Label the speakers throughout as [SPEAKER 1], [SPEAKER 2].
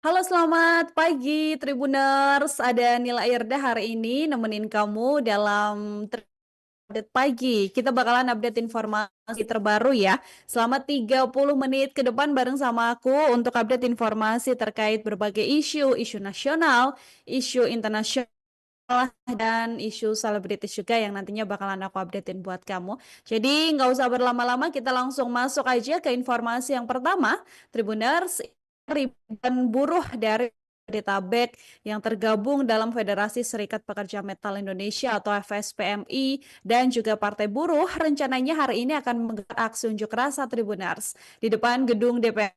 [SPEAKER 1] Halo, selamat pagi Tribuners. Ada Nila Irda hari ini nemenin kamu dalam update pagi. Kita bakalan update informasi terbaru ya. Selama 30 menit ke depan bareng sama aku untuk update informasi terkait berbagai isu nasional, isu internasional, dan isu selebritis juga yang nantinya bakalan aku updatein buat kamu. Jadi nggak usah berlama-lama, kita langsung masuk aja ke informasi yang pertama. Tribuners, ribuan buruh dari Jabodetabek yang tergabung dalam Federasi Serikat Pekerja Metal Indonesia atau FSPMI dan juga Partai Buruh rencananya hari ini akan menggelar aksi unjuk rasa Tribuners di depan gedung DPR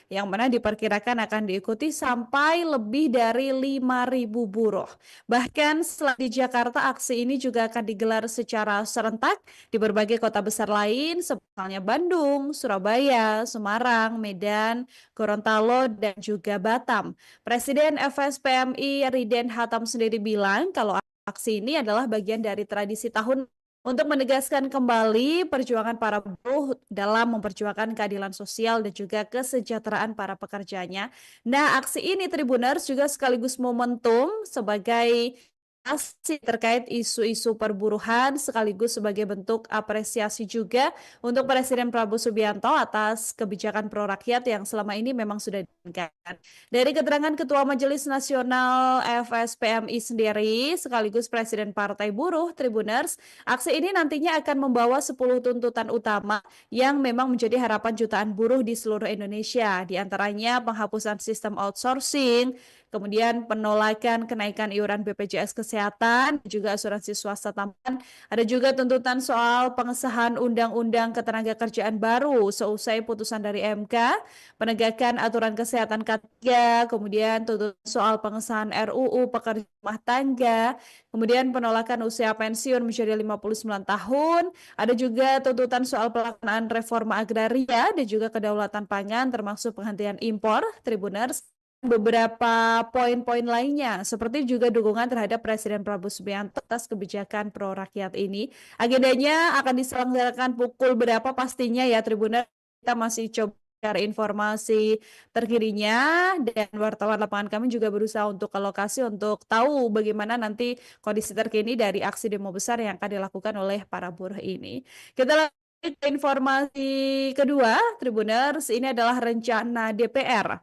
[SPEAKER 1] yang mana diperkirakan akan diikuti sampai lebih dari 5.000 buruh. Bahkan selain di Jakarta, aksi ini juga akan digelar secara serentak di berbagai kota besar lain, misalnya Bandung, Surabaya, Semarang, Medan, Gorontalo, dan juga Batam. Presiden FSPMI Riden Hatam sendiri bilang kalau aksi ini adalah bagian dari tradisi tahun untuk menegaskan kembali perjuangan para buruh dalam memperjuangkan keadilan sosial dan juga kesejahteraan para pekerjanya. Nah, aksi ini Tribuners juga sekaligus momentum sebagai aksi terkait isu-isu perburuhan sekaligus sebagai bentuk apresiasi juga untuk Presiden Prabowo Subianto atas kebijakan pro rakyat yang selama ini memang sudah diinginkan. Dari keterangan Ketua Majelis Nasional FSPMI sendiri sekaligus Presiden Partai Buruh Tribuners, aksi ini nantinya akan membawa 10 tuntutan utama yang memang menjadi harapan jutaan buruh di seluruh Indonesia, di antaranya penghapusan sistem outsourcing, kemudian penolakan kenaikan iuran BPJS Kesehatan, juga asuransi swasta tambahan. Ada juga tuntutan soal pengesahan Undang-Undang Ketenagakerjaan baru seusai putusan dari MK, penegakan aturan kesehatan K3, kemudian tuntutan soal pengesahan RUU Pekerja Rumah Tangga, kemudian penolakan usia pensiun menjadi 59 tahun, ada juga tuntutan soal pelaksanaan reforma agraria dan juga kedaulatan pangan termasuk penghentian impor, Tribuners, beberapa poin-poin lainnya, seperti juga dukungan terhadap Presiden Prabowo Subianto atas kebijakan pro rakyat ini. Agendanya akan diselenggarakan pukul berapa pastinya ya Tribuners, kita masih coba cari informasi terkininya dan wartawan lapangan kami juga berusaha untuk ke lokasi untuk tahu bagaimana nanti kondisi terkini dari aksi demo besar yang akan dilakukan oleh para buruh ini. Kita lanjut ke informasi kedua, Tribuners, ini adalah rencana DPR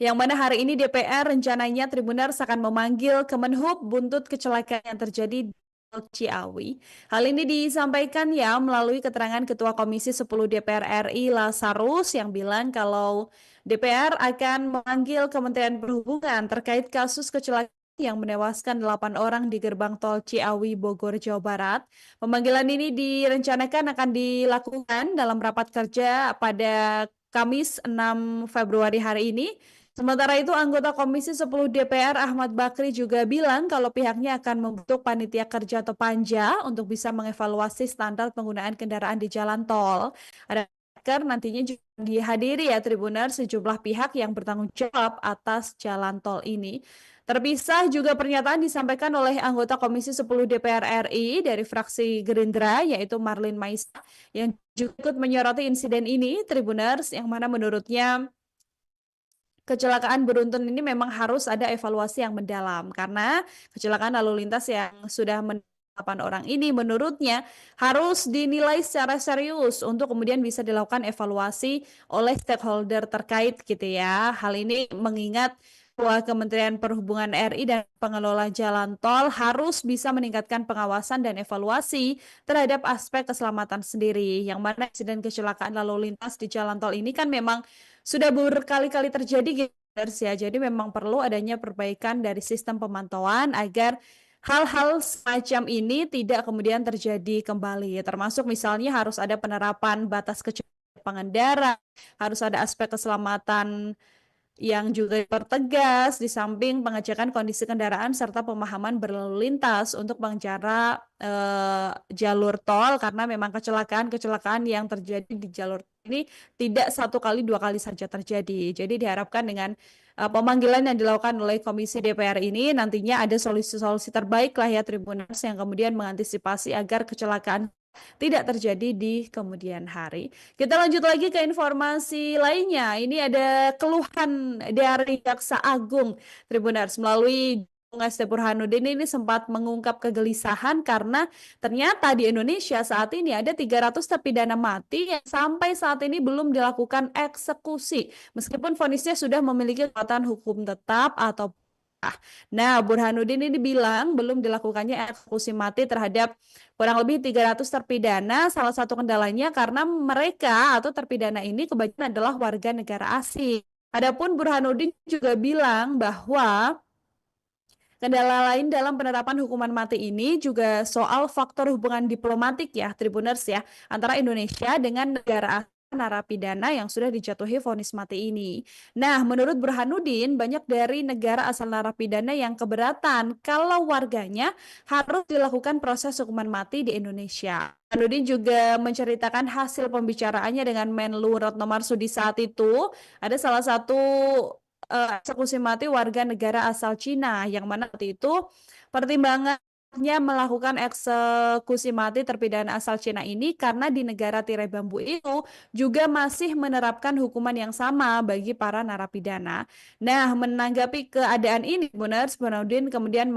[SPEAKER 1] yang mana hari ini DPR rencananya Tribuners akan memanggil Kemenhub buntut kecelakaan yang terjadi di Tol Ciawi. Hal ini disampaikan ya melalui keterangan Ketua Komisi 10 DPR RI Lazarus yang bilang kalau DPR akan memanggil Kementerian Perhubungan terkait kasus kecelakaan yang menewaskan 8 orang di gerbang tol Ciawi, Bogor, Jawa Barat. Pemanggilan ini direncanakan akan dilakukan dalam rapat kerja pada Kamis 6 Februari hari ini. Sementara itu, anggota Komisi 10 DPR Ahmad Bakri juga bilang kalau pihaknya akan membentuk panitia kerja atau panja untuk bisa mengevaluasi standar penggunaan kendaraan di jalan tol. Ada nantinya juga dihadiri ya Tribuner sejumlah pihak yang bertanggung jawab atas jalan tol ini. Terpisah juga pernyataan disampaikan oleh anggota Komisi 10 DPR RI dari fraksi Gerindra yaitu Marlin Maisa yang juga ikut menyoroti insiden ini Tribuners yang mana menurutnya kecelakaan beruntun ini memang harus ada evaluasi yang mendalam karena kecelakaan lalu lintas yang sudah 8 orang ini menurutnya harus dinilai secara serius untuk kemudian bisa dilakukan evaluasi oleh stakeholder terkait gitu ya. Hal ini mengingat bahwa Kementerian Perhubungan RI dan pengelola jalan tol harus bisa meningkatkan pengawasan dan evaluasi terhadap aspek keselamatan sendiri. Yang mana insiden kecelakaan lalu lintas di jalan tol ini kan memang sudah berkali-kali terjadi gitu ya. Jadi memang perlu adanya perbaikan dari sistem pemantauan agar hal-hal semacam ini tidak kemudian terjadi kembali. Termasuk misalnya harus ada penerapan batas kecepatan pengendara, harus ada aspek keselamatan yang juga dipertegas di samping pengecekan kondisi kendaraan serta pemahaman berlalu lintas untuk pengendara jalur tol karena memang kecelakaan-kecelakaan yang terjadi di jalur ini tidak satu kali dua kali saja terjadi. Jadi diharapkan dengan pemanggilan yang dilakukan oleh Komisi DPR ini nantinya ada solusi-solusi terbaik lah ya Tribuners yang kemudian mengantisipasi agar kecelakaan tidak terjadi di kemudian hari. Kita lanjut lagi ke informasi lainnya. Ini ada keluhan dari Jaksa Agung Tribuners melalui Ngeste Burhanuddin ini sempat mengungkap kegelisahan karena ternyata di Indonesia saat ini ada 300 terpidana mati yang sampai saat ini belum dilakukan eksekusi meskipun vonisnya sudah memiliki kekuatan hukum tetap atau Nah, Burhanuddin ini bilang belum dilakukannya eksekusi mati terhadap kurang lebih 300 terpidana. Salah satu kendalanya karena mereka atau terpidana ini kebanyakan adalah warga negara asing. Adapun Burhanuddin juga bilang bahwa kendala lain dalam penerapan hukuman mati ini juga soal faktor hubungan diplomatik ya, Tribuners ya, antara Indonesia dengan negara asing narapidana yang sudah dijatuhi vonis mati ini. Nah, menurut Burhanuddin, banyak dari negara asal narapidana yang keberatan kalau warganya harus dilakukan proses hukuman mati di Indonesia. Burhanuddin juga menceritakan hasil pembicaraannya dengan Menlu Retno Marsudi saat itu. Ada salah satu eksekusi mati warga negara asal Cina yang mana waktu itu pertimbangannya melakukan eksekusi mati terpidana asal Cina ini karena di negara tirai bambu itu juga masih menerapkan hukuman yang sama bagi para narapidana. Nah, menanggapi keadaan ini, Burhanuddin kemudian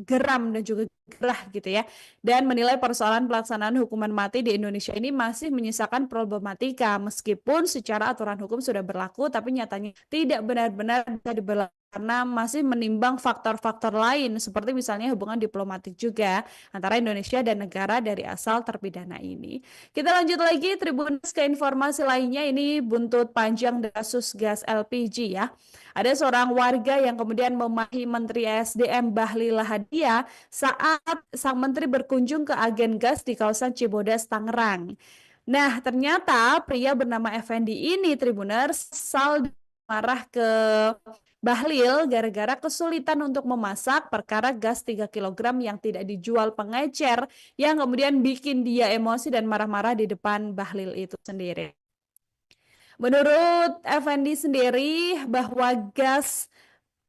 [SPEAKER 1] geram dan juga gerah gitu ya, dan menilai persoalan pelaksanaan hukuman mati di Indonesia ini masih menyisakan problematika meskipun secara aturan hukum sudah berlaku tapi nyatanya tidak benar-benar bisa diberlakukan karena masih menimbang faktor-faktor lain seperti misalnya hubungan diplomatik juga antara Indonesia dan negara dari asal terpidana ini. Kita lanjut lagi Tribuners ke informasi lainnya, ini buntut panjang kasus gas LPG ya. Ada seorang warga yang kemudian memahi Menteri SDM Bahlil Lahadalia saat sang menteri berkunjung ke agen gas di kawasan Cibodas, Tangerang. Nah, ternyata pria bernama Effendi ini, Tribuners, marah ke Bahlil gara-gara kesulitan untuk memasak perkara gas 3 kg yang tidak dijual pengecer yang kemudian bikin dia emosi dan marah-marah di depan Bahlil itu sendiri. Menurut Effendi sendiri bahwa gas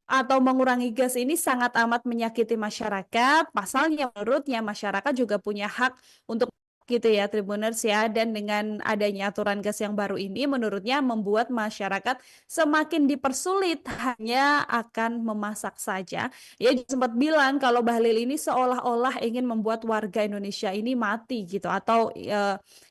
[SPEAKER 1] atau mengurangi gas ini sangat amat menyakiti masyarakat. Pasalnya menurutnya masyarakat juga punya hak untuk gitu ya Tribuners ya, dan dengan adanya aturan gas yang baru ini menurutnya membuat masyarakat semakin dipersulit hanya akan memasak saja. Ia juga sempat bilang kalau Bahlil ini seolah-olah ingin membuat warga Indonesia ini mati gitu atau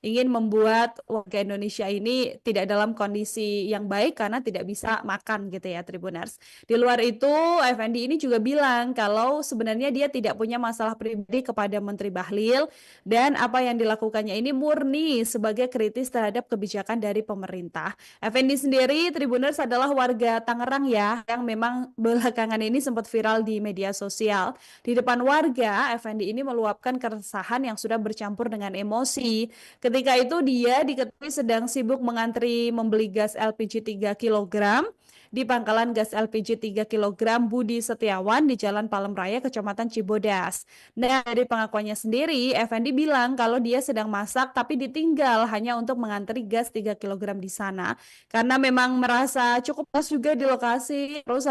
[SPEAKER 1] ingin membuat warga Indonesia ini tidak dalam kondisi yang baik karena tidak bisa makan gitu ya Tribuners. Di luar itu, Effendi ini juga bilang kalau sebenarnya dia tidak punya masalah pribadi kepada Menteri Bahlil dan apa yang dilakukannya ini murni sebagai kritis terhadap kebijakan dari pemerintah. Effendi sendiri, Tribuners, adalah warga Tangerang ya, yang memang belakangan ini sempat viral di media sosial. Di depan warga, Effendi ini meluapkan keresahan yang sudah bercampur dengan emosi. Ketika itu dia diketahui sedang sibuk mengantri membeli gas LPG 3 kg di pangkalan gas LPG 3 kg Budi Setiawan di Jalan Palem Raya, Kecamatan Cibodas. Nah, dari pengakuannya sendiri, Effendi bilang kalau dia sedang masak tapi ditinggal hanya untuk mengantri gas 3 kg di sana. Karena memang merasa cukup pas juga di lokasi, terus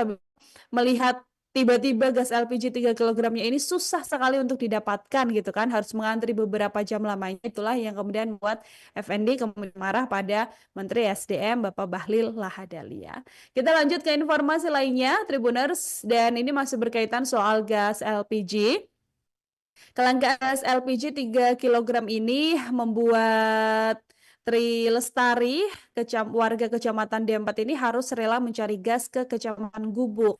[SPEAKER 1] melihat tiba-tiba gas LPG 3 kg-nya ini susah sekali untuk didapatkan gitu kan, harus mengantri beberapa jam lamanya. Itulah yang kemudian membuat Effendi kemudian marah pada Menteri SDM Bapak Bahlil Lahadalia. Kita lanjut ke informasi lainnya Tribuners, dan ini masih berkaitan soal gas LPG. Kelangkaan gas LPG 3 kg ini membuat Tri Lestari, warga Kecamatan Dempet ini harus rela mencari gas ke Kecamatan Gubuk.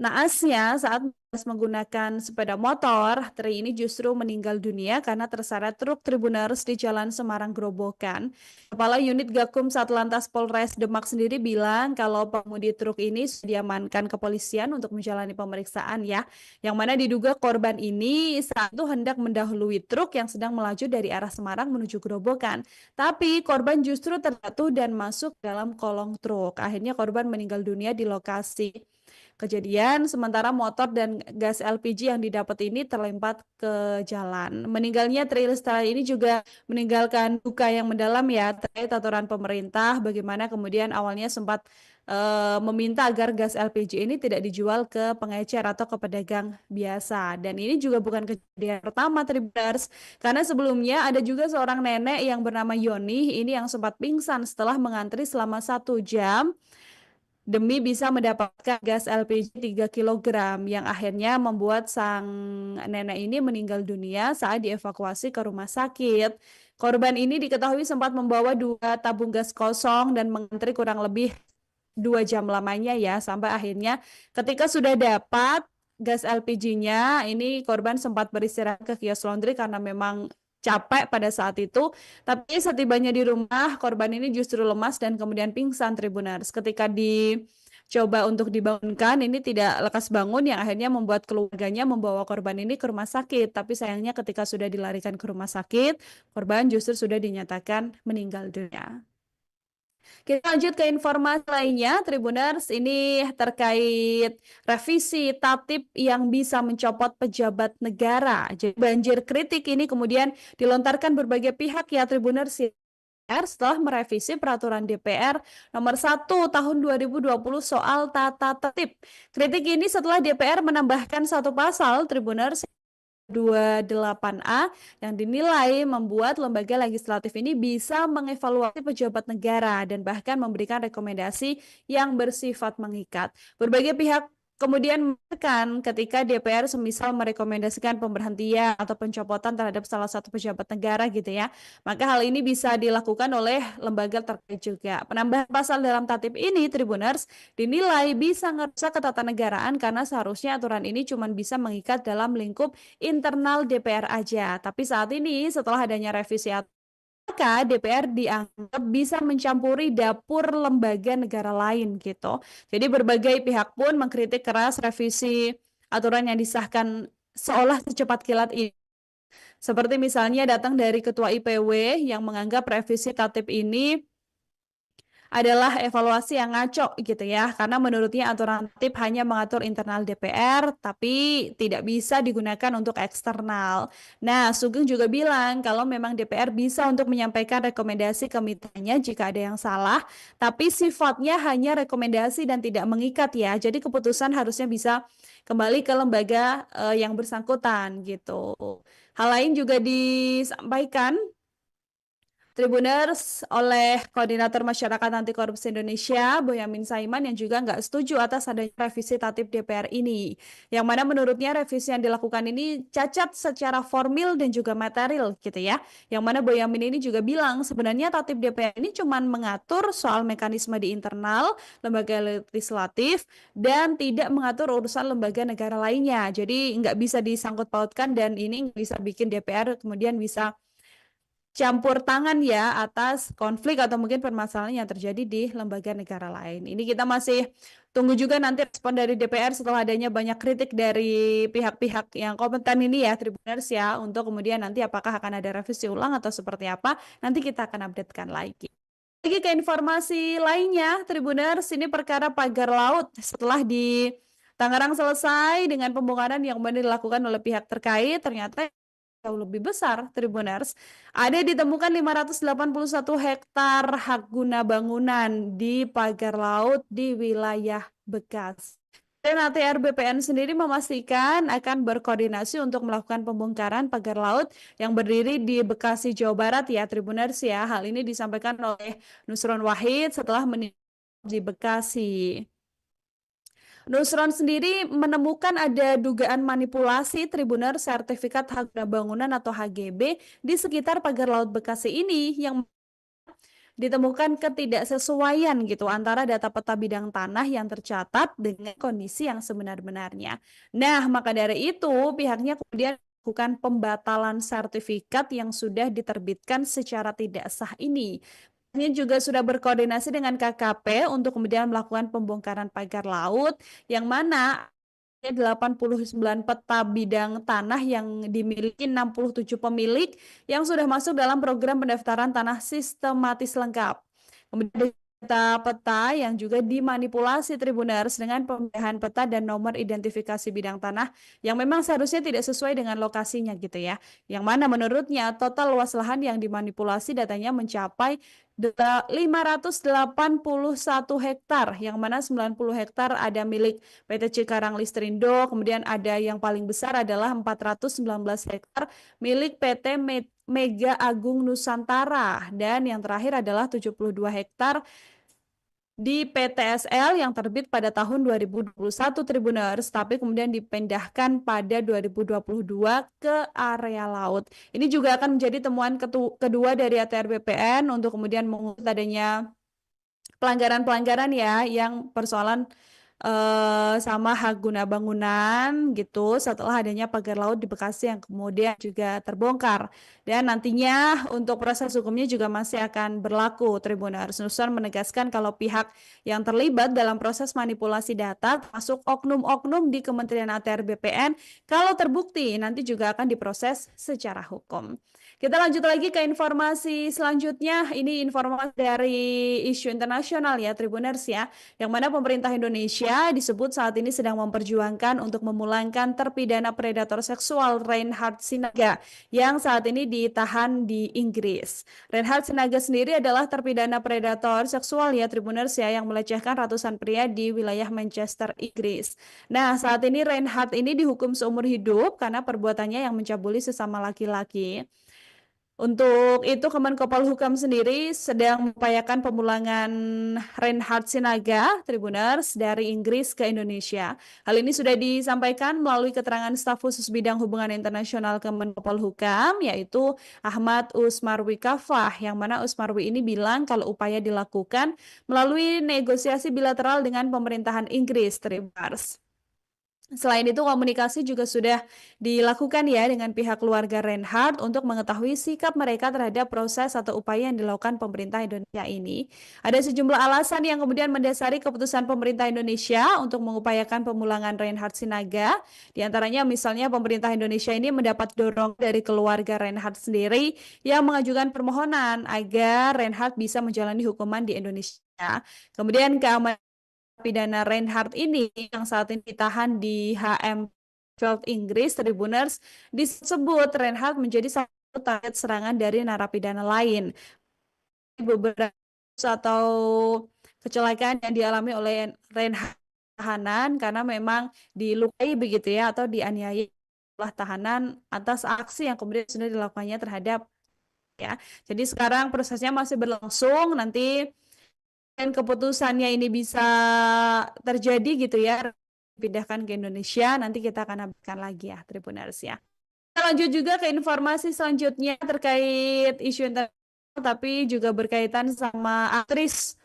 [SPEAKER 1] Naasnya saat menggunakan sepeda motor, Tri ini justru meninggal dunia karena terseret truk Tribuners di Jalan Semarang Grobogan. Kepala Unit Gakum Satlantas Polres Demak sendiri bilang kalau pengemudi truk ini sudah diamankan kepolisian untuk menjalani pemeriksaan ya, yang mana diduga korban ini saat itu hendak mendahului truk yang sedang melaju dari arah Semarang menuju Grobogan. Tapi korban justru terjatuh dan masuk dalam kolong truk. Akhirnya korban meninggal dunia di lokasi. kejadian, sementara motor dan gas LPG yang didapat ini terlempar ke jalan. Meninggalnya Tri Lestari ini juga meninggalkan duka yang mendalam ya terkait aturan pemerintah, bagaimana kemudian awalnya sempat meminta agar gas LPG ini tidak dijual ke pengecer atau ke pedagang biasa. Dan ini juga bukan kejadian pertama Tribuners, karena sebelumnya ada juga seorang nenek yang bernama Yoni ini yang sempat pingsan setelah mengantri selama 1 jam demi bisa mendapatkan gas LPG 3 kilogram yang akhirnya membuat sang nenek ini meninggal dunia saat dievakuasi ke rumah sakit. Korban ini diketahui sempat membawa 2 tabung gas kosong dan mengantri kurang lebih 2 jam lamanya ya, sampai akhirnya ketika sudah dapat gas LPG-nya, ini korban sempat beristirahat ke kios laundry karena memang capek pada saat itu. Tapi setibanya di rumah, korban ini justru lemas dan kemudian pingsan Tribuners. Ketika dicoba untuk dibangunkan, ini tidak lekas bangun yang akhirnya membuat keluarganya membawa korban ini ke rumah sakit. Tapi sayangnya ketika sudah dilarikan ke rumah sakit, korban justru sudah dinyatakan meninggal dunia. Kita lanjut ke informasi lainnya, Tribuners, ini terkait revisi Tatip yang bisa mencopot pejabat negara. Jadi banjir kritik ini kemudian dilontarkan berbagai pihak ya Tribuners setelah merevisi peraturan DPR nomor 1 tahun 2020 soal tata tertib. Kritik ini setelah DPR menambahkan 1 pasal Tribuners 28A yang dinilai membuat lembaga legislatif ini bisa mengevaluasi pejabat negara dan bahkan memberikan rekomendasi yang bersifat mengikat. Berbagai pihak kemudian menekan ketika DPR semisal merekomendasikan pemberhentian atau pencopotan terhadap salah satu pejabat negara gitu ya. Maka hal ini bisa dilakukan oleh lembaga terkait juga. Penambahan pasal dalam tatip ini, Tribuners, dinilai bisa merusak ketatanegaraan karena seharusnya aturan ini cuma bisa mengikat dalam lingkup internal DPR aja. Tapi saat ini setelah adanya revisi maka DPR dianggap bisa mencampuri dapur lembaga negara lain gitu. Jadi berbagai pihak pun mengkritik keras revisi aturan yang disahkan seolah secepat kilat ini. Seperti misalnya datang dari Ketua IPW yang menganggap revisi Tatip ini adalah evaluasi yang ngaco gitu ya, karena menurutnya aturan tatip hanya mengatur internal DPR tapi tidak bisa digunakan untuk eksternal. Nah, Sugeng juga bilang kalau memang DPR bisa untuk menyampaikan rekomendasi ke mitranya jika ada yang salah, tapi sifatnya hanya rekomendasi dan tidak mengikat ya. Jadi keputusan harusnya bisa kembali ke lembaga yang bersangkutan gitu. Hal lain juga disampaikan Tribuners oleh Koordinator Masyarakat Anti Korupsi Indonesia, Boyamin Saiman, yang juga nggak setuju atas adanya revisi tatip DPR ini. Yang mana menurutnya revisi yang dilakukan ini cacat secara formil dan juga material gitu ya. Yang mana Boyamin ini juga bilang sebenarnya tatip DPR ini cuma mengatur soal mekanisme di internal lembaga legislatif dan tidak mengatur urusan lembaga negara lainnya. Jadi nggak bisa disangkut pautkan dan ini nggak bisa bikin DPR kemudian bisa campur tangan ya atas konflik atau mungkin permasalahan yang terjadi di lembaga negara lain. Ini kita masih tunggu juga nanti respon dari DPR setelah adanya banyak kritik dari pihak-pihak yang kompeten ini ya, Tribuners ya, untuk kemudian nanti apakah akan ada revisi ulang atau seperti apa, nanti kita akan updatekan lagi. Lagi ke informasi lainnya, Tribuners, ini perkara pagar laut setelah di Tangerang selesai dengan pembongkaran yang benar dilakukan oleh pihak terkait, ternyata jauh lebih besar, Tribuners. Ada ditemukan 581 hektar hak guna bangunan di pagar laut di wilayah Bekasi. Dan ATR BPN sendiri memastikan akan berkoordinasi untuk melakukan pembongkaran pagar laut yang berdiri di Bekasi, Jawa Barat ya, Tribuners ya. Hal ini disampaikan oleh Nusron Wahid setelah di Bekasi. Nusron sendiri menemukan ada dugaan manipulasi Tribuner Sertifikat Hak Guna Bangunan atau HGB di sekitar pagar laut Bekasi ini yang ditemukan ketidaksesuaian gitu antara data peta bidang tanah yang tercatat dengan kondisi yang sebenar-benarnya. Nah, maka dari itu pihaknya kemudian melakukan pembatalan sertifikat yang sudah diterbitkan secara tidak sah ini. Ini juga sudah berkoordinasi dengan KKP untuk kemudian melakukan pembongkaran pagar laut yang mana 89 peta bidang tanah yang dimiliki 67 pemilik yang sudah masuk dalam program pendaftaran tanah sistematis lengkap. Kemudian peta-peta yang juga dimanipulasi Tribuners dengan pemindahan peta dan nomor identifikasi bidang tanah yang memang seharusnya tidak sesuai dengan lokasinya gitu ya. Yang mana menurutnya total luas lahan yang dimanipulasi datanya mencapai 581 hektar, yang mana 90 hektar ada milik PT Cikarang Listrindo, kemudian ada yang paling besar adalah 419 hektar milik PT Mega Agung Nusantara, dan yang terakhir adalah 72 hektar di PTSL yang terbit pada tahun 2021 Tribuners, tapi kemudian dipindahkan pada 2022 ke area laut. Ini juga akan menjadi temuan kedua dari ATR BPN untuk kemudian mengungkap adanya pelanggaran-pelanggaran ya yang persoalan sama hak guna bangunan gitu setelah adanya pagar laut di Bekasi yang kemudian juga terbongkar. Dan nantinya untuk proses hukumnya juga masih akan berlaku. Tribuners Nusron menegaskan kalau pihak yang terlibat dalam proses manipulasi data termasuk oknum-oknum di Kementerian ATR BPN kalau terbukti nanti juga akan diproses secara hukum. Kita lanjut lagi ke informasi selanjutnya. Ini informasi dari isu internasional ya Tribuners ya, yang mana pemerintah Indonesia disebut saat ini sedang memperjuangkan untuk memulangkan terpidana predator seksual Reinhard Sinaga yang saat ini ditahan di Inggris. Reinhard Sinaga sendiri adalah terpidana predator seksual ya Tribuners ya, yang melecehkan ratusan pria di wilayah Manchester, Inggris. Nah, saat ini Reinhard ini dihukum seumur hidup karena perbuatannya yang mencabuli sesama laki-laki. Untuk itu, Kemenkopol Hukam sendiri sedang mengupayakan pemulangan Reinhard Sinaga, Tribuners, dari Inggris ke Indonesia. Hal ini sudah disampaikan melalui keterangan staf khusus bidang hubungan internasional Kemenkopol Hukam, yaitu Ahmad Usmarwi Kafah, yang mana Usmarwi ini bilang kalau upaya dilakukan melalui negosiasi bilateral dengan pemerintahan Inggris, Tribuners. Selain itu, komunikasi juga sudah dilakukan ya dengan pihak keluarga Reinhard untuk mengetahui sikap mereka terhadap proses atau upaya yang dilakukan pemerintah Indonesia ini. Ada sejumlah alasan yang kemudian mendasari keputusan pemerintah Indonesia untuk mengupayakan pemulangan Reinhard Sinaga. Di antaranya misalnya pemerintah Indonesia ini mendapat dorong dari keluarga Reinhard sendiri yang mengajukan permohonan agar Reinhard bisa menjalani hukuman di Indonesia. Kemudian keamanan pidana Reinhard ini yang saat ini ditahan di HM Field Inggris, Tribuners, disebut Reinhard menjadi satu target serangan dari narapidana lain. Beberapa atau kecelakaan yang dialami oleh Reinhard tahanan karena memang dilukai begitu ya atau dianiaya oleh tahanan atas aksi yang kemudian sudah dilakukannya terhadap ya. Jadi sekarang prosesnya masih berlangsung, nanti dan keputusannya ini bisa terjadi gitu ya, pindahkan ke Indonesia, nanti kita akan updatekan lagi ya Tribuners ya. Kita lanjut juga ke informasi selanjutnya terkait isu internasional tapi juga berkaitan sama aktris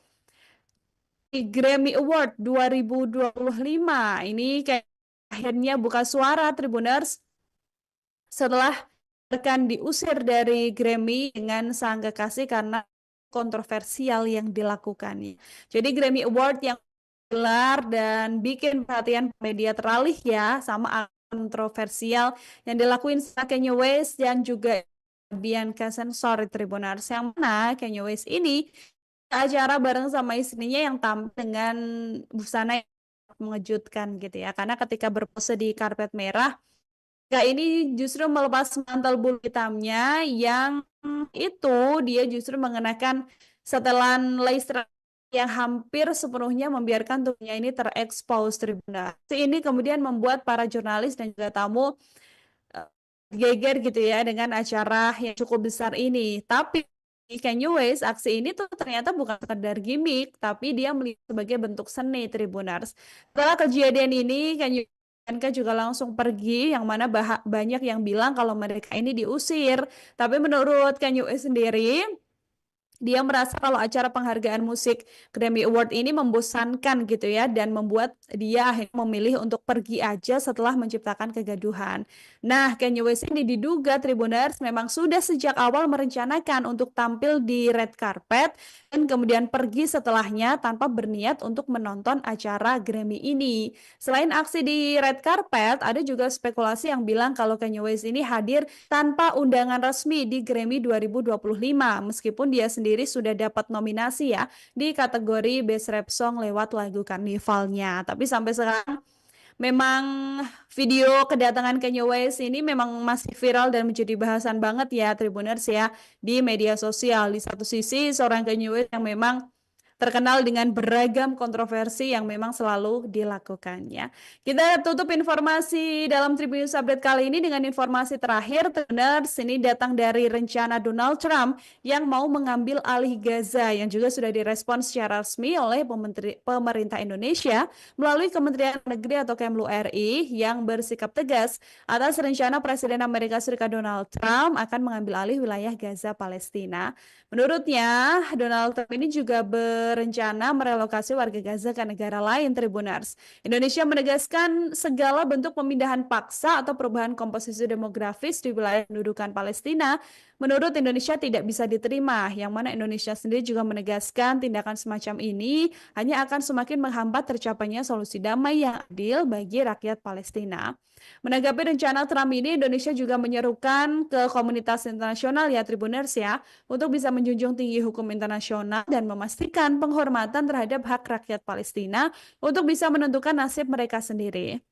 [SPEAKER 1] di Grammy Award 2025. Ini kayak akhirnya buka suara Tribuners setelah rekan diusir dari Grammy dengan sangka kasih karena kontroversial yang dilakukannya. Jadi Grammy Award yang gelar dan bikin perhatian media teralih ya sama kontroversial yang dilakuin sama Kanye West dan juga Bianca Censor Tribuners, yang mana Kanye West ini acara bareng sama istrinya yang tampil dengan busana yang mengejutkan gitu ya, karena ketika berpose di karpet merah ini justru melepas mantel bulu hitamnya yang itu dia justru mengenakan setelan lace yang hampir sepenuhnya membiarkan tubuhnya ini terekspos Tribuners. Ini kemudian membuat para jurnalis dan juga tamu geger gitu ya dengan acara yang cukup besar ini. Tapi Kanye West, aksi ini tuh ternyata bukan sekedar gimmick, tapi dia melihat sebagai bentuk seni Tribuners. Setelah kejadian ini, Kanye juga langsung pergi, yang mana banyak yang bilang kalau mereka ini diusir. Tapi menurut Kanye West sendiri, dia merasa kalau acara penghargaan musik Grammy Award ini membosankan gitu ya, dan membuat dia akhirnya memilih untuk pergi aja setelah menciptakan kegaduhan. Nah, Kanye West ini diduga Tribuners memang sudah sejak awal merencanakan untuk tampil di red carpet kemudian pergi setelahnya tanpa berniat untuk menonton acara Grammy ini. Selain aksi di red carpet, ada juga spekulasi yang bilang kalau Kanye West ini hadir tanpa undangan resmi di Grammy 2025, meskipun dia sendiri sudah dapat nominasi ya di kategori Best Rap Song lewat lagu Karnivalnya. Tapi sampai sekarang memang video kedatangan Kanye West ini memang masih viral dan menjadi bahasan banget ya Tribuners ya di media sosial. Di satu sisi seorang Kanye West yang memang terkenal dengan beragam kontroversi yang memang selalu dilakukannya. Kita tutup informasi dalam Tribun News Update kali ini dengan informasi terakhir. Tribuners, ini datang dari rencana Donald Trump yang mau mengambil alih Gaza yang juga sudah direspon secara resmi oleh pemerintah Indonesia melalui Kementerian Negeri atau Kemlu RI yang bersikap tegas atas rencana Presiden Amerika Serikat Donald Trump akan mengambil alih wilayah Gaza Palestina. Menurutnya, Donald Trump ini juga berencana merelokasi warga Gaza ke negara lain, Tribuners. Indonesia menegaskan segala bentuk pemindahan paksa atau perubahan komposisi demografis di wilayah pendudukan Palestina menurut Indonesia tidak bisa diterima, yang mana Indonesia sendiri juga menegaskan tindakan semacam ini hanya akan semakin menghambat tercapainya solusi damai yang adil bagi rakyat Palestina. Menanggapi rencana Trump ini, Indonesia juga menyerukan ke komunitas internasional ya Tribuners ya, untuk bisa menjunjung tinggi hukum internasional dan memastikan penghormatan terhadap hak rakyat Palestina untuk bisa menentukan nasib mereka sendiri.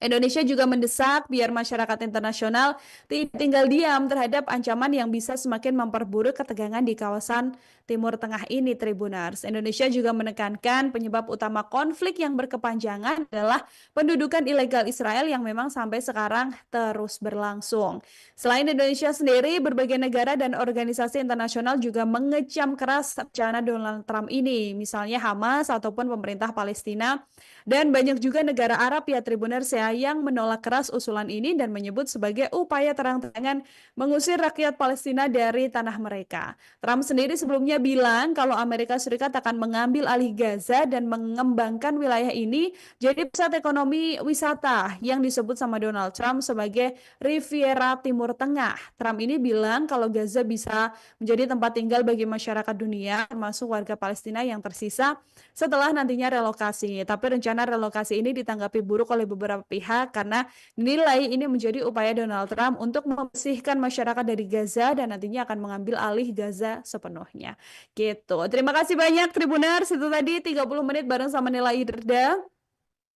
[SPEAKER 1] Indonesia juga mendesak biar masyarakat internasional tidak tinggal diam terhadap ancaman yang bisa semakin memperburuk ketegangan di kawasan Timur Tengah ini, Tribuners. Indonesia juga menekankan penyebab utama konflik yang berkepanjangan adalah pendudukan ilegal Israel yang memang sampai sekarang terus berlangsung. Selain Indonesia sendiri, berbagai negara dan organisasi internasional juga mengecam keras rencana Donald Trump ini, misalnya Hamas ataupun pemerintah Palestina, dan banyak juga negara Arab ya Tribuners ya yang menolak keras usulan ini dan menyebut sebagai upaya terang-terangan mengusir rakyat Palestina dari tanah mereka. Trump sendiri sebelumnya bilang kalau Amerika Serikat akan mengambil alih Gaza dan mengembangkan wilayah ini jadi pusat ekonomi wisata yang disebut sama Donald Trump sebagai Riviera Timur Tengah. Trump ini bilang kalau Gaza bisa menjadi tempat tinggal bagi masyarakat dunia termasuk warga Palestina yang tersisa setelah nantinya relokasi. Tapi rencana relokasi ini ditanggapi buruk oleh beberapa pihak karena nilai ini menjadi upaya Donald Trump untuk membersihkan masyarakat dari Gaza dan nantinya akan mengambil alih Gaza sepenuhnya. Gitu. Terima kasih banyak Tribuners. Itu tadi 30 menit bareng sama Nila Irda.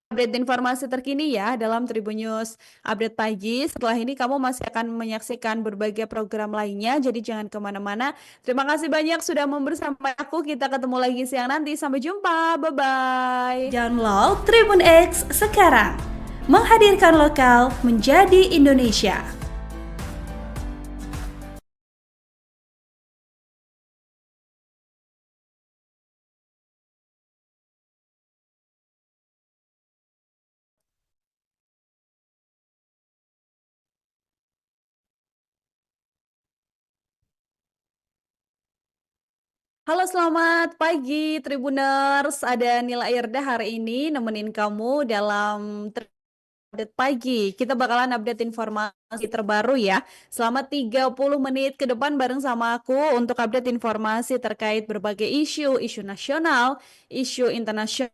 [SPEAKER 1] Update informasi terkini ya dalam Tribun News Update Pagi. Setelah ini kamu masih akan menyaksikan berbagai program lainnya, jadi jangan kemana-mana. Terima kasih banyak sudah membersama aku. Kita ketemu lagi siang nanti. Sampai jumpa. Bye-bye.
[SPEAKER 2] Download Tribun X sekarang. Menghadirkan lokal menjadi Indonesia.
[SPEAKER 1] Halo, selamat pagi Tribuners. Ada Nila Irda hari ini nemenin kamu dalam update pagi. Kita bakalan update informasi terbaru ya. Selama 30 menit ke depan bareng sama aku untuk update informasi terkait berbagai isu nasional, isu internasional,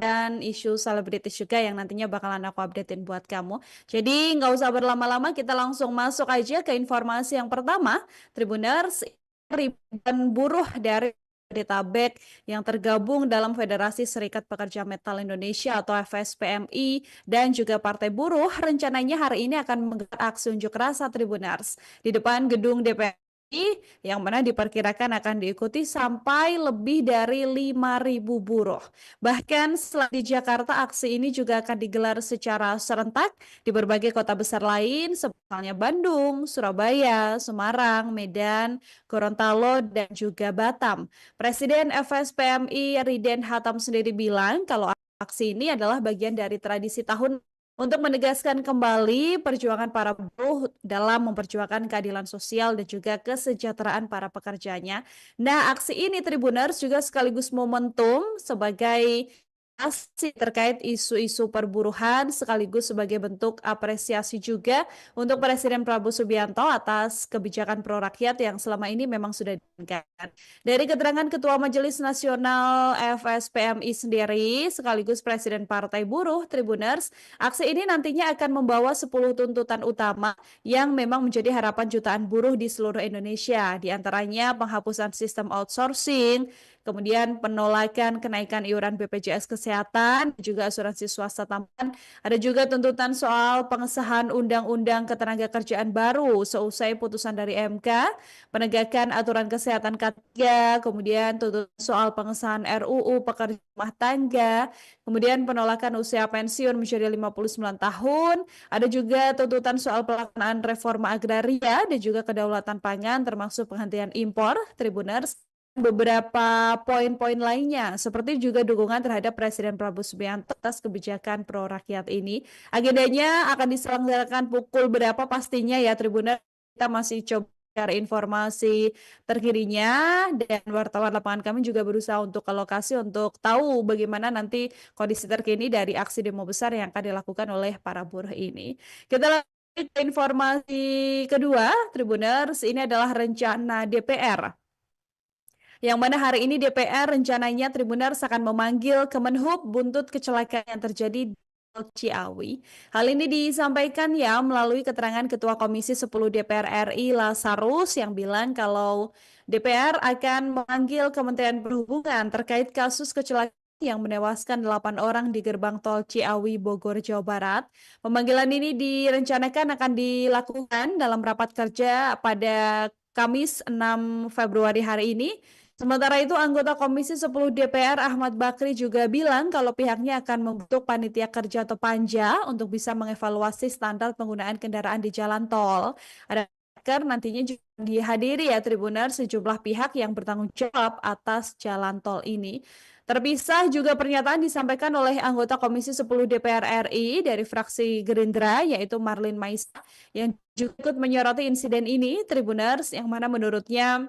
[SPEAKER 1] dan isu selebritis juga yang nantinya bakalan aku updatein buat kamu. Jadi nggak usah berlama-lama, kita langsung masuk aja ke informasi yang pertama. Tribuners, ribuan buruh dari Jabodetabek yang tergabung dalam Federasi Serikat Pekerja Metal Indonesia atau FSPMI dan juga Partai Buruh rencananya hari ini akan menggelar aksi unjuk rasa Tribuners di depan gedung DPR yang mana diperkirakan akan diikuti sampai lebih dari 5.000 buruh. Bahkan selain di Jakarta, aksi ini juga akan digelar secara serentak di berbagai kota besar lain seperti Bandung, Surabaya, Semarang, Medan, Gorontalo, dan juga Batam. Presiden FSPMI Riden Hatam sendiri bilang kalau aksi ini adalah bagian dari tradisi tahun untuk menegaskan kembali perjuangan para buruh dalam memperjuangkan keadilan sosial dan juga kesejahteraan para pekerjanya. Nah, aksi ini Tribuners juga sekaligus momentum sebagai aksi terkait isu-isu perburuhan sekaligus sebagai bentuk apresiasi juga untuk Presiden Prabowo Subianto atas kebijakan pro rakyat yang selama ini memang sudah kan. Dari keterangan Ketua Majelis Nasional FSPMI sendiri, sekaligus Presiden Partai Buruh Tribuners, aksi ini nantinya akan membawa 10 tuntutan utama yang memang menjadi harapan jutaan buruh di seluruh Indonesia. Di antaranya penghapusan sistem outsourcing, kemudian penolakan kenaikan iuran BPJS Kesehatan, juga asuransi swasta tambahan. Ada juga tuntutan soal pengesahan Undang-Undang Ketenagakerjaan baru seusai putusan dari MK, penegakan aturan kesehatan K3, kemudian tuntutan soal pengesahan RUU Pekerja Rumah Tangga, kemudian penolakan usia pensiun menjadi 59 tahun, ada juga tuntutan soal pelaksanaan reforma agraria dan juga kedaulatan pangan termasuk penghentian impor, Tribuners, beberapa poin-poin lainnya seperti juga dukungan terhadap Presiden Prabowo Subianto atas kebijakan pro rakyat ini. Agendanya akan diselenggarakan pukul berapa pastinya ya Tribuners, kita masih coba cari informasi terkininya dan wartawan lapangan kami juga berusaha untuk ke lokasi untuk tahu bagaimana nanti kondisi terkini dari aksi demo besar yang akan dilakukan oleh para buruh ini. Kita lanjut ke informasi kedua, Tribuners, ini adalah rencana DPR. Yang mana hari ini DPR rencananya Tribuners akan memanggil Kemenhub buntut kecelakaan yang terjadi di Tol Ciawi. Hal ini disampaikan ya melalui keterangan Ketua Komisi 10 DPR RI Lasarus yang bilang kalau DPR akan memanggil Kementerian Perhubungan terkait kasus kecelakaan yang menewaskan 8 orang di gerbang tol Ciawi, Bogor, Jawa Barat. Pemanggilan ini direncanakan akan dilakukan dalam rapat kerja pada Kamis 6 Februari hari ini. Sementara itu, anggota Komisi 10 DPR Ahmad Bakri juga bilang kalau pihaknya akan membentuk panitia kerja atau panja untuk bisa mengevaluasi standar penggunaan kendaraan di jalan tol. Ada nantinya juga dihadiri ya Tribuners sejumlah pihak yang bertanggung jawab atas jalan tol ini. Terpisah juga pernyataan disampaikan oleh anggota Komisi 10 DPR RI dari fraksi Gerindra yaitu Marlin Maisa yang juga ikut menyoroti insiden ini Tribuners yang mana menurutnya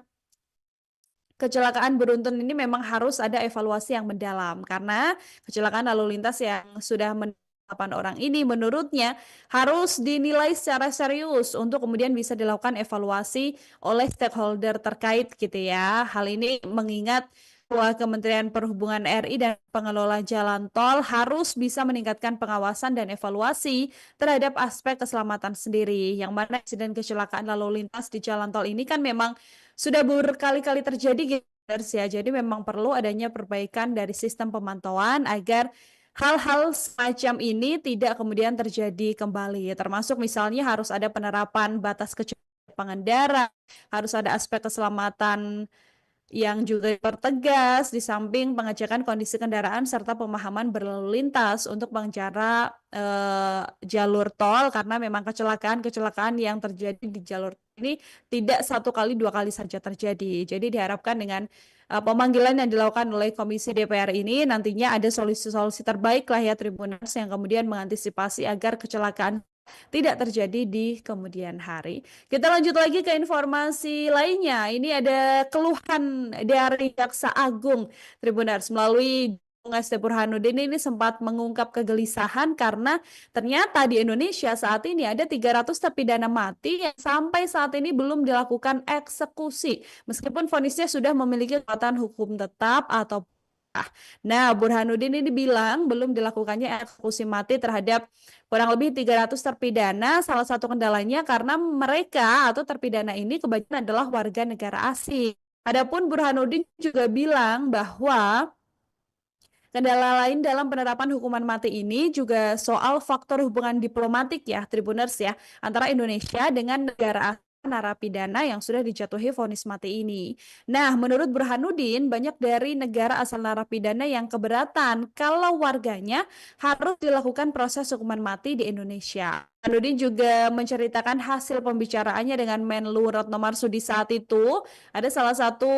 [SPEAKER 1] kecelakaan beruntun ini memang harus ada evaluasi yang mendalam karena kecelakaan lalu lintas yang sudah 8 orang ini menurutnya harus dinilai secara serius untuk kemudian bisa dilakukan evaluasi oleh stakeholder terkait gitu ya. Hal ini mengingat bahwa Kementerian Perhubungan RI dan pengelola jalan tol harus bisa meningkatkan pengawasan dan evaluasi terhadap aspek keselamatan sendiri. Yang mana insiden kecelakaan lalu lintas di jalan tol ini kan memang sudah berkali-kali terjadi guys ya. Jadi memang perlu adanya perbaikan dari sistem pemantauan agar hal-hal semacam ini tidak kemudian terjadi kembali. Termasuk misalnya harus ada penerapan batas kecepatan pengendara, harus ada aspek keselamatan yang juga dipertegas di samping pengecekan kondisi kendaraan serta pemahaman berlalu lintas untuk pengendara jalur tol karena memang kecelakaan yang terjadi di jalur ini tidak 1 kali 2 kali saja terjadi. Jadi diharapkan dengan pemanggilan yang dilakukan oleh Komisi DPR ini nantinya ada solusi-solusi terbaik lah ya Tribuners yang kemudian mengantisipasi agar kecelakaan tidak terjadi di kemudian hari. Kita lanjut lagi ke informasi lainnya. Ini ada keluhan dari Jaksa Agung Tribuners melalui Ngeste Burhanuddin ini sempat mengungkap kegelisahan karena ternyata di Indonesia saat ini ada 300 terpidana mati yang sampai saat ini belum dilakukan eksekusi meskipun vonisnya sudah memiliki kekuatan hukum tetap atau Nah, Burhanuddin ini bilang belum dilakukannya eksekusi mati terhadap kurang lebih 300 terpidana. Salah satu kendalanya karena mereka atau terpidana ini kebanyakan adalah warga negara asing. Adapun Burhanuddin juga bilang bahwa kendala lain dalam penerapan hukuman mati ini juga soal faktor hubungan diplomatik ya, Tribuners ya, antara Indonesia dengan negara narapidana yang sudah dijatuhi vonis mati ini. Nah, menurut Burhanuddin, banyak dari negara asal narapidana yang keberatan kalau warganya harus dilakukan proses hukuman mati di Indonesia. Burhanuddin juga menceritakan hasil pembicaraannya dengan Menlu Retno Marsudi saat itu. Ada salah satu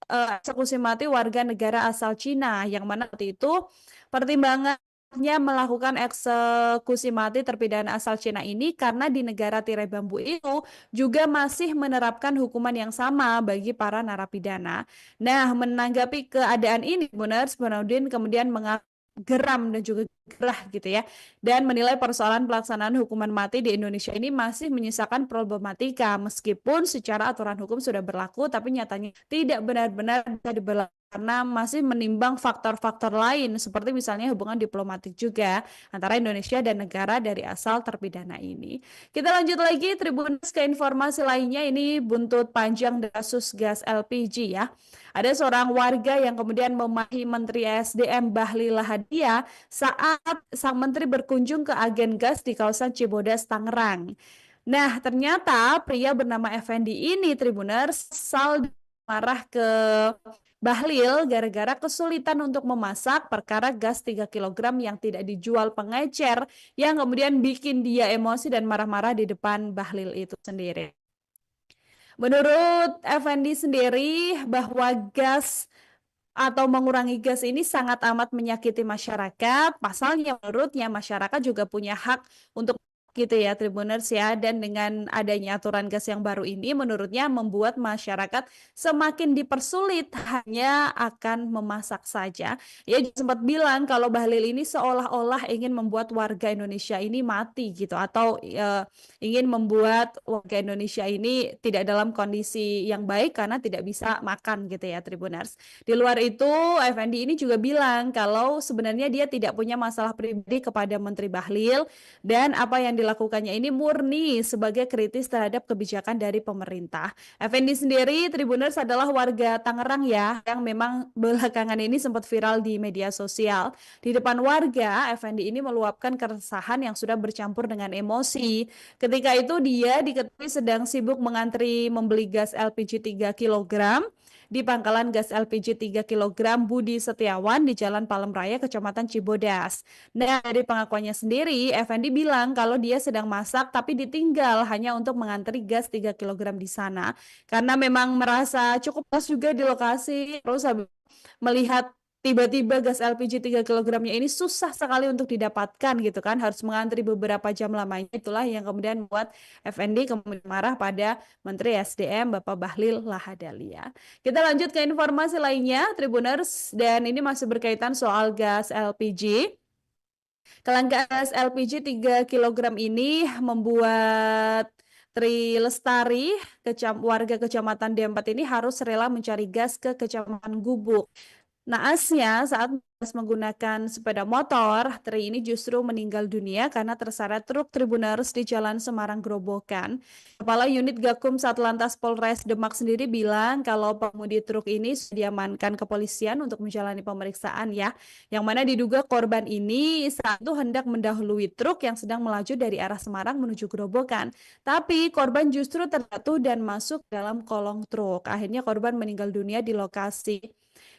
[SPEAKER 1] eksekusi mati warga negara asal Cina yang mana waktu itu pertimbangannya melakukan eksekusi mati terpidana asal Cina ini karena di negara tirai bambu itu juga masih menerapkan hukuman yang sama bagi para narapidana. Nah, menanggapi keadaan ini, Burhanuddin kemudian mengatakan geram dan juga gerah gitu ya, dan menilai persoalan pelaksanaan hukuman mati di Indonesia ini masih menyisakan problematika meskipun secara aturan hukum sudah berlaku tapi nyatanya tidak benar-benar bisa diberlakukan karena masih menimbang faktor-faktor lain seperti misalnya hubungan diplomatik juga antara Indonesia dan negara dari asal terpidana ini. Kita lanjut lagi Tribuners ke informasi lainnya, ini buntut panjang kasus gas LPG ya. Ada seorang warga yang kemudian memahi Menteri SDM Bahlil Lahadalia saat sang menteri berkunjung ke agen gas di kawasan Cibodas, Tangerang. Nah, ternyata pria bernama Effendi ini Tribuners marah ke Bahlil gara-gara kesulitan untuk memasak perkara gas 3 kilogram yang tidak dijual pengecer yang kemudian bikin dia emosi dan marah-marah di depan Bahlil itu sendiri. Menurut Effendi sendiri bahwa gas atau mengurangi gas ini sangat amat menyakiti masyarakat. Pasalnya menurutnya masyarakat juga punya hak untuk gitu ya Tribuners ya, dan dengan adanya aturan gas yang baru ini menurutnya membuat masyarakat semakin dipersulit hanya akan memasak saja. Ia juga sempat bilang kalau Bahlil ini seolah-olah ingin membuat warga Indonesia ini mati gitu atau ingin membuat warga Indonesia ini tidak dalam kondisi yang baik karena tidak bisa makan gitu ya Tribuners. Di luar itu, Effendi ini juga bilang kalau sebenarnya dia tidak punya masalah pribadi kepada Menteri Bahlil dan apa yang dilakukannya ini murni sebagai kritis terhadap kebijakan dari pemerintah. Effendi sendiri, Tribuners, adalah warga Tangerang ya, yang memang belakangan ini sempat viral di media sosial. Di depan warga, Effendi ini meluapkan keresahan yang sudah bercampur dengan emosi. Ketika itu dia diketahui sedang sibuk mengantri membeli gas LPG 3 kg di pangkalan gas LPG 3 kg Budi Setiawan di Jalan Palem Raya, Kecamatan Cibodas. Nah, dari pengakuannya sendiri, Effendi bilang kalau dia sedang masak tapi ditinggal hanya untuk mengantri gas 3 kg di sana. Karena memang merasa cukup pas juga di lokasi, terus melihat tiba-tiba gas LPG 3 kg-nya ini susah sekali untuk didapatkan gitu kan, harus mengantri beberapa jam lamanya. Itulah yang kemudian membuat Effendi kemudian marah pada Menteri SDM Bapak Bahlil Lahadalia. Kita lanjut ke informasi lainnya Tribuners, dan ini masih berkaitan soal gas LPG. Kelangkaan gas LPG 3 kg ini membuat Tri Lestari, warga Kecamatan D4 ini harus rela mencari gas ke Kecamatan Gubuk. Naasnya saat menggunakan sepeda motor, Tri ini justru meninggal dunia karena terseret truk Tribuners di Jalan Semarang Grobogan. Kepala Unit Gakum Satlantas Polres Demak sendiri bilang kalau pengemudi truk ini sudah diamankan kepolisian untuk menjalani pemeriksaan ya, yang mana diduga korban ini saat itu hendak mendahului truk yang sedang melaju dari arah Semarang menuju Grobogan. Tapi korban justru terjatuh dan masuk dalam kolong truk. Akhirnya korban meninggal dunia di lokasi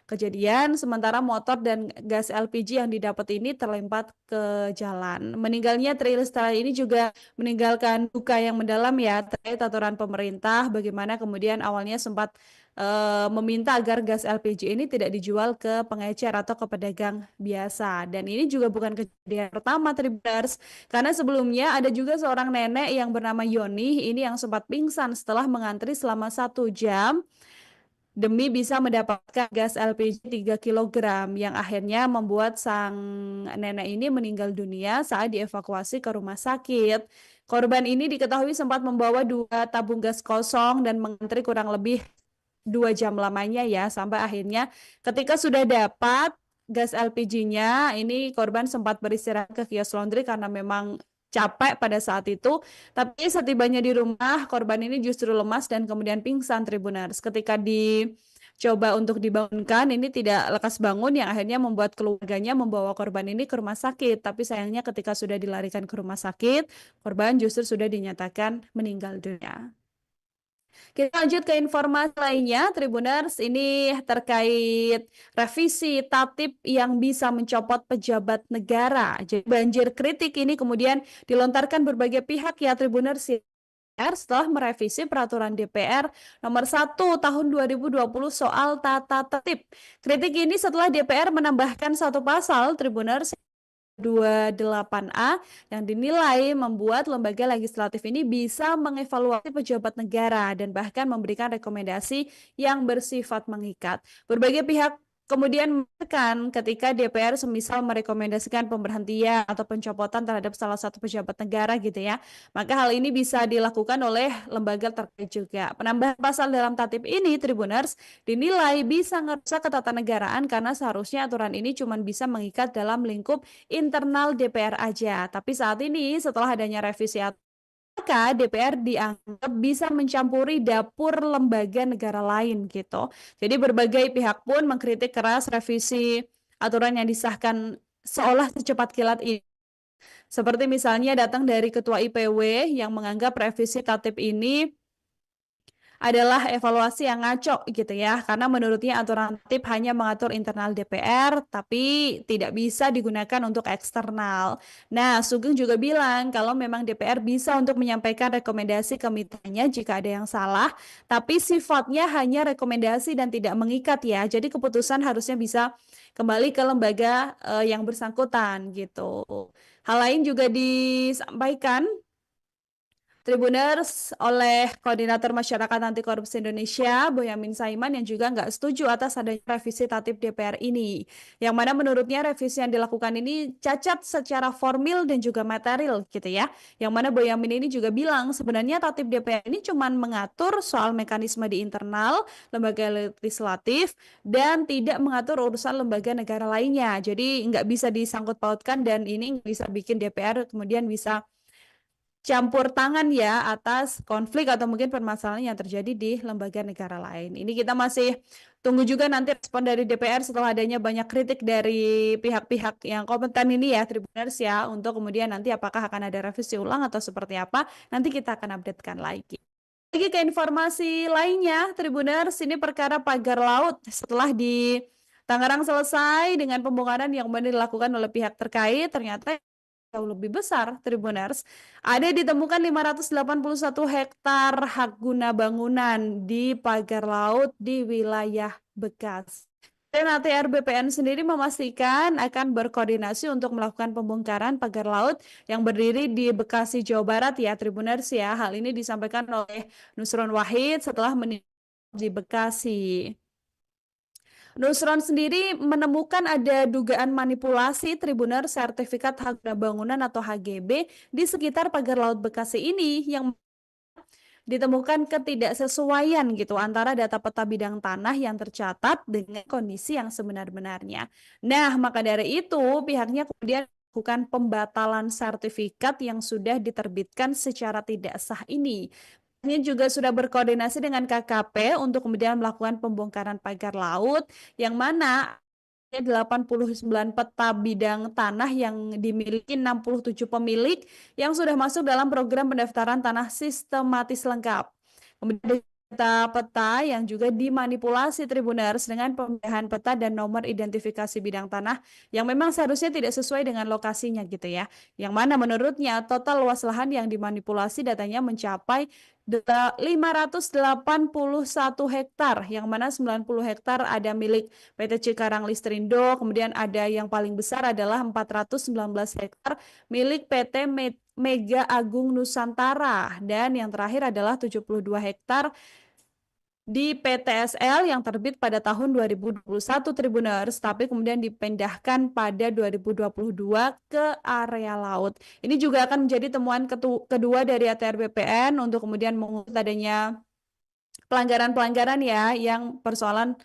[SPEAKER 1] kejadian, sementara motor dan gas LPG yang didapat ini terlempar ke jalan. Meninggalnya Tri Lestari ini juga meninggalkan duka yang mendalam ya terkait aturan pemerintah, bagaimana kemudian awalnya sempat meminta agar gas LPG ini tidak dijual ke pengecer atau ke pedagang biasa. Dan ini juga bukan kejadian pertama Tribuners, karena sebelumnya ada juga seorang nenek yang bernama Yoni ini yang sempat pingsan setelah mengantri selama 1 jam demi bisa mendapatkan gas LPG 3 kg yang akhirnya membuat sang nenek ini meninggal dunia saat dievakuasi ke rumah sakit. Korban ini diketahui sempat membawa 2 tabung gas kosong dan mengantri kurang lebih 2 jam lamanya ya, sampai akhirnya ketika sudah dapat gas LPG-nya, ini korban sempat beristirahat ke kios laundry karena memang capek pada saat itu, tapi setibanya di rumah korban ini justru lemas dan kemudian pingsan Tribuners. Ketika dicoba untuk dibangunkan, ini tidak lekas bangun yang akhirnya membuat keluarganya membawa korban ini ke rumah sakit. Tapi sayangnya ketika sudah dilarikan ke rumah sakit, korban justru sudah dinyatakan meninggal dunia. Kita lanjut ke informasi lainnya, Tribuners, ini terkait revisi Tatip yang bisa mencopot pejabat negara. Jadi banjir kritik ini kemudian dilontarkan berbagai pihak ya Tribuners setelah merevisi peraturan DPR nomor 1 tahun 2020 soal tata tertib. Kritik ini setelah DPR menambahkan 1 pasal Tribuners 28A yang dinilai membuat lembaga legislatif ini bisa mengevaluasi pejabat negara dan bahkan memberikan rekomendasi yang bersifat mengikat. Berbagai pihak kemudian menekan ketika DPR semisal merekomendasikan pemberhentian atau pencopotan terhadap salah satu pejabat negara gitu ya. Maka hal ini bisa dilakukan oleh lembaga terkait juga. Penambahan pasal dalam tatip ini, Tribuners, dinilai bisa merusak ketatanegaraan karena seharusnya aturan ini cuma bisa mengikat dalam lingkup internal DPR aja. Tapi saat ini setelah adanya revisi maka DPR dianggap bisa mencampuri dapur lembaga negara lain gitu. Jadi berbagai pihak pun mengkritik keras revisi aturan yang disahkan seolah secepat kilat ini. Seperti misalnya datang dari Ketua IPW yang menganggap revisi tatip ini adalah evaluasi yang ngaco gitu ya, karena menurutnya aturan tatip hanya mengatur internal DPR tapi tidak bisa digunakan untuk eksternal. Nah, Sugeng juga bilang kalau memang DPR bisa untuk menyampaikan rekomendasi ke mitranya jika ada yang salah, tapi sifatnya hanya rekomendasi dan tidak mengikat ya. Jadi keputusan harusnya bisa kembali ke lembaga yang bersangkutan gitu. Hal lain juga disampaikan Tribuners oleh Koordinator Masyarakat Anti Korupsi Indonesia, Boyamin Saiman, yang juga nggak setuju atas adanya revisi tatip DPR ini. Yang mana menurutnya revisi yang dilakukan ini cacat secara formil dan juga material gitu ya. Yang mana Boyamin ini juga bilang sebenarnya tatip DPR ini cuma mengatur soal mekanisme di internal lembaga legislatif dan tidak mengatur urusan lembaga negara lainnya. Jadi nggak bisa disangkut pautkan dan ini nggak bisa bikin DPR kemudian bisa campur tangan ya atas konflik atau mungkin permasalahan yang terjadi di lembaga negara lain. Ini kita masih tunggu juga nanti respon dari DPR setelah adanya banyak kritik dari pihak-pihak yang kompeten ini ya, Tribuners ya, untuk kemudian nanti apakah akan ada revisi ulang atau seperti apa, nanti kita akan updatekan lagi. Lagi ke informasi lainnya, Tribuners, ini perkara pagar laut setelah di Tangerang selesai dengan pembongkaran yang kemudian dilakukan oleh pihak terkait, ternyata jauh lebih besar, Tribuners. Ada ditemukan 581 hektar hak guna bangunan di pagar laut di wilayah Bekasi. Dan ATR BPN sendiri memastikan akan berkoordinasi untuk melakukan pembongkaran pagar laut yang berdiri di Bekasi, Jawa Barat ya, Tribuners ya. Hal ini disampaikan oleh Nusron Wahid setelah di Bekasi. Nusron sendiri menemukan ada dugaan manipulasi Tribuner Sertifikat Hak Guna Bangunan atau HGB di sekitar pagar laut Bekasi ini yang ditemukan ketidaksesuaian gitu antara data peta bidang tanah yang tercatat dengan kondisi yang sebenar-benarnya. Nah, maka dari itu pihaknya kemudian melakukan pembatalan sertifikat yang sudah diterbitkan secara tidak sah ini. Ini juga sudah berkoordinasi dengan KKP untuk kemudian melakukan pembongkaran pagar laut yang mana 89 peta bidang tanah yang dimiliki 67 pemilik yang sudah masuk dalam program pendaftaran tanah sistematis lengkap. Kemudian peta-peta yang juga dimanipulasi Tribuners dengan pemindahan peta dan nomor identifikasi bidang tanah yang memang seharusnya tidak sesuai dengan lokasinya gitu ya. Yang mana menurutnya total luas lahan yang dimanipulasi datanya mencapai 581 hektar, yang mana 90 hektar ada milik PT Cikarang Listrindo, kemudian ada yang paling besar adalah 419 hektar milik PT Mega Agung Nusantara, dan yang terakhir adalah 72 hektar di PTSL yang terbit pada tahun 2021 Tribuners, tapi kemudian dipindahkan pada 2022 ke area laut. Ini juga akan menjadi temuan kedua dari ATR BPN untuk kemudian mengungkap adanya pelanggaran-pelanggaran ya yang persoalan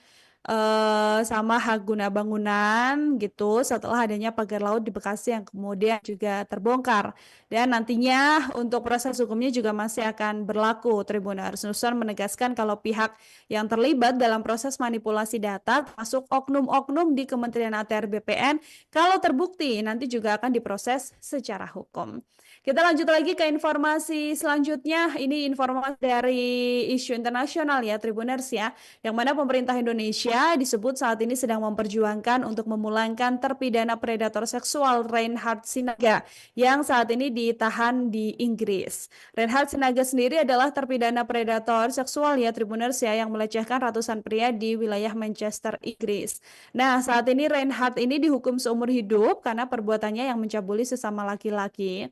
[SPEAKER 1] sama hak guna bangunan gitu setelah adanya pagar laut di Bekasi yang kemudian juga terbongkar. Dan nantinya untuk proses hukumnya juga masih akan berlaku. Tribuners Nusron menegaskan kalau pihak yang terlibat dalam proses manipulasi data termasuk oknum-oknum di Kementerian ATR BPN kalau terbukti nanti juga akan diproses secara hukum. Kita lanjut lagi ke informasi selanjutnya. Ini informasi dari isu internasional ya Tribuners ya, yang mana pemerintah Indonesia disebut saat ini sedang memperjuangkan untuk memulangkan terpidana predator seksual Reinhard Sinaga yang saat ini ditahan di Inggris. Reinhard Sinaga sendiri adalah terpidana predator seksual ya Tribuners ya, yang melecehkan ratusan pria di wilayah Manchester, Inggris. Nah, saat ini Reinhard ini dihukum seumur hidup karena perbuatannya yang mencabuli sesama laki-laki.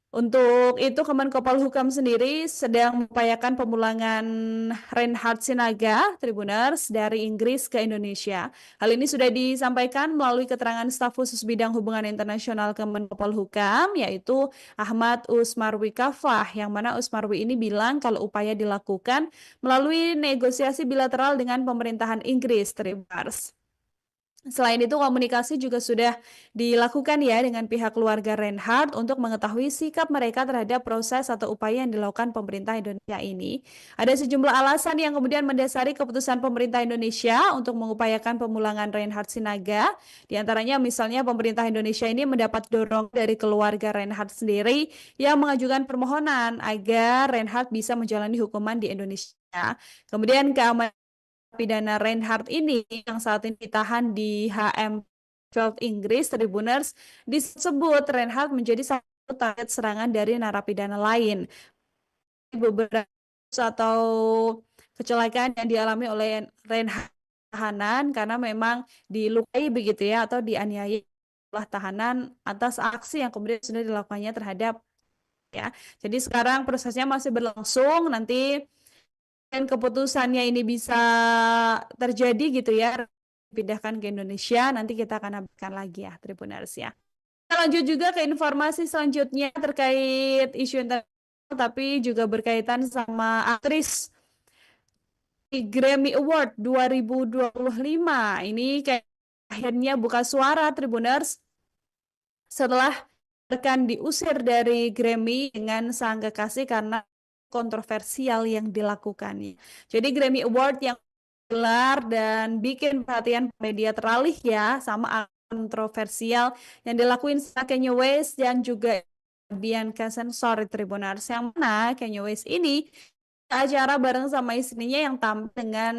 [SPEAKER 1] Untuk itu Kemenkopolhukam sendiri sedang mengupayakan pemulangan Reinhard Sinaga, Tribuners, dari Inggris ke Indonesia. Hal ini sudah disampaikan melalui keterangan staf khusus bidang hubungan internasional Kemenkopolhukam, yaitu Ahmad Usmarwi Kafah, yang mana Usmarwi ini bilang kalau upaya dilakukan melalui negosiasi bilateral dengan pemerintahan Inggris, Tribuners. Selain itu, komunikasi juga sudah dilakukan ya dengan pihak keluarga Reinhardt untuk mengetahui sikap mereka terhadap proses atau upaya yang dilakukan pemerintah Indonesia ini. Ada sejumlah alasan yang kemudian mendasari keputusan pemerintah Indonesia untuk mengupayakan pemulangan Reinhard Sinaga. Di antaranya misalnya pemerintah Indonesia ini mendapat dorong dari keluarga Reinhardt sendiri yang mengajukan permohonan agar Reinhardt bisa menjalani hukuman di Indonesia. Kemudian keamanan pidana Reinhardt ini yang saat ini ditahan di HM Field Inggris, Tribuners, disebut Reinhardt menjadi satu target serangan dari narapidana lain. Beberapa atau kecelakaan yang dialami oleh Reinhardt tahanan karena memang dilukai begitu ya atau dianiaya oleh tahanan atas aksi yang kemudian sudah dilakukannya terhadap ya. Jadi sekarang prosesnya masih berlangsung, nanti dan keputusannya ini bisa terjadi gitu ya, pindahkan ke Indonesia, nanti kita akan updatekan lagi ya, Tribuners ya. Kita lanjut juga ke informasi selanjutnya terkait isu internasional, tapi juga berkaitan sama aktris di Grammy Award 2025. Ini kayak akhirnya buka suara, Tribuners, setelah rekan diusir dari Grammy dengan sang kekasih karena kontroversial yang dilakukannya. Jadi Grammy Award yang gelar dan bikin perhatian media teralih ya sama kontroversial yang dilakuin sama Kanye West dan juga Bianca Censor Tribunals, yang mana Kanye West ini acara bareng sama istrinya yang tampil dengan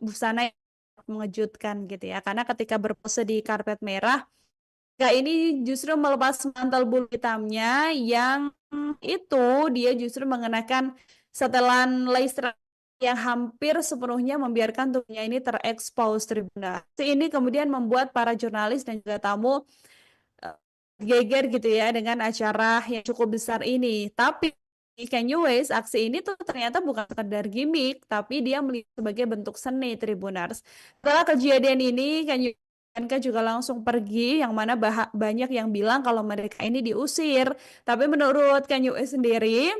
[SPEAKER 1] busana yang mengejutkan gitu ya, karena ketika berpose di karpet merah ini justru melepas mantel bulu hitamnya yang itu dia justru mengenakan setelan lace yang hampir sepenuhnya membiarkan tubuhnya ini terekspos Tribunal. Ini kemudian membuat para jurnalis dan juga tamu geger gitu ya dengan acara yang cukup besar ini. Tapi Kanye West, aksi ini tuh ternyata bukan sekedar gimmick, tapi dia melihat sebagai bentuk seni Tribunars. Setelah kejadian ini, Kanye West juga langsung pergi, yang mana banyak yang bilang kalau mereka ini diusir. Tapi menurut Kanye West sendiri,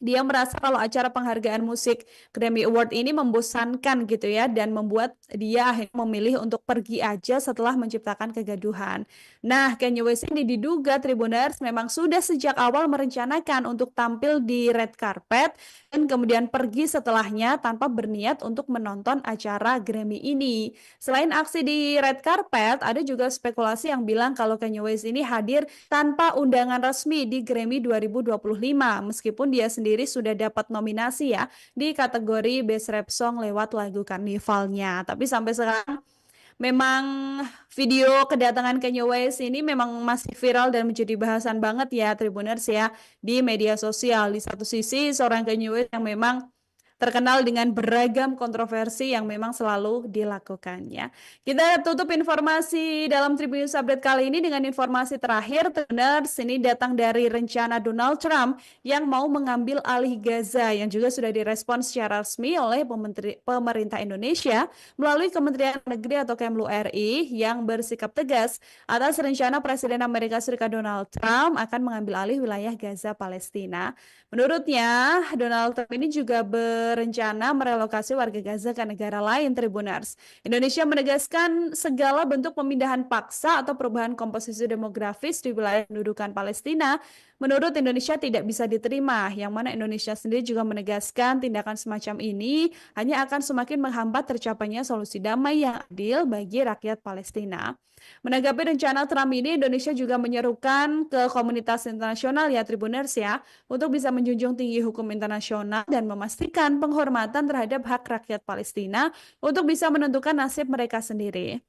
[SPEAKER 1] dia merasa kalau acara penghargaan musik Grammy Award ini membosankan gitu ya, dan membuat dia akhirnya memilih untuk pergi aja setelah menciptakan kegaduhan. Nah, Kanye West ini diduga Tribuners memang sudah sejak awal merencanakan untuk tampil di red carpet dan kemudian pergi setelahnya tanpa berniat untuk menonton acara Grammy ini. Selain aksi di red carpet, ada juga spekulasi yang bilang kalau Kanye West ini hadir tanpa undangan resmi di Grammy 2025, meskipun dia sendiri sudah dapat nominasi ya di kategori Best Rap Song lewat lagu Karnivalnya. Tapi sampai sekarang memang video kedatangan Kanye West ini memang masih viral dan menjadi bahasan banget ya Tribuners ya di media sosial. Di satu sisi seorang Kanye West yang memang terkenal dengan beragam kontroversi yang memang selalu dilakukannya. Kita tutup informasi dalam Tribun News Update kali ini dengan informasi terakhir. Tribuners, ini datang dari rencana Donald Trump yang mau mengambil alih Gaza, yang juga sudah direspons secara resmi oleh pemerintah Indonesia melalui Kementerian Negeri atau Kemlu RI yang bersikap tegas atas rencana Presiden Amerika Serikat Donald Trump akan mengambil alih wilayah Gaza Palestina. Menurutnya, Donald Trump ini juga berencana merelokasi warga Gaza ke negara lain, Tribuners. Indonesia menegaskan segala bentuk pemindahan paksa atau perubahan komposisi demografis di wilayah pendudukan Palestina menurut Indonesia tidak bisa diterima, yang mana Indonesia sendiri juga menegaskan tindakan semacam ini hanya akan semakin menghambat tercapainya solusi damai yang adil bagi rakyat Palestina. Menanggapi rencana Trump ini, Indonesia juga menyerukan ke komunitas internasional ya Tribuners ya, untuk bisa menjunjung tinggi hukum internasional dan memastikan penghormatan terhadap hak rakyat Palestina untuk bisa menentukan nasib mereka sendiri.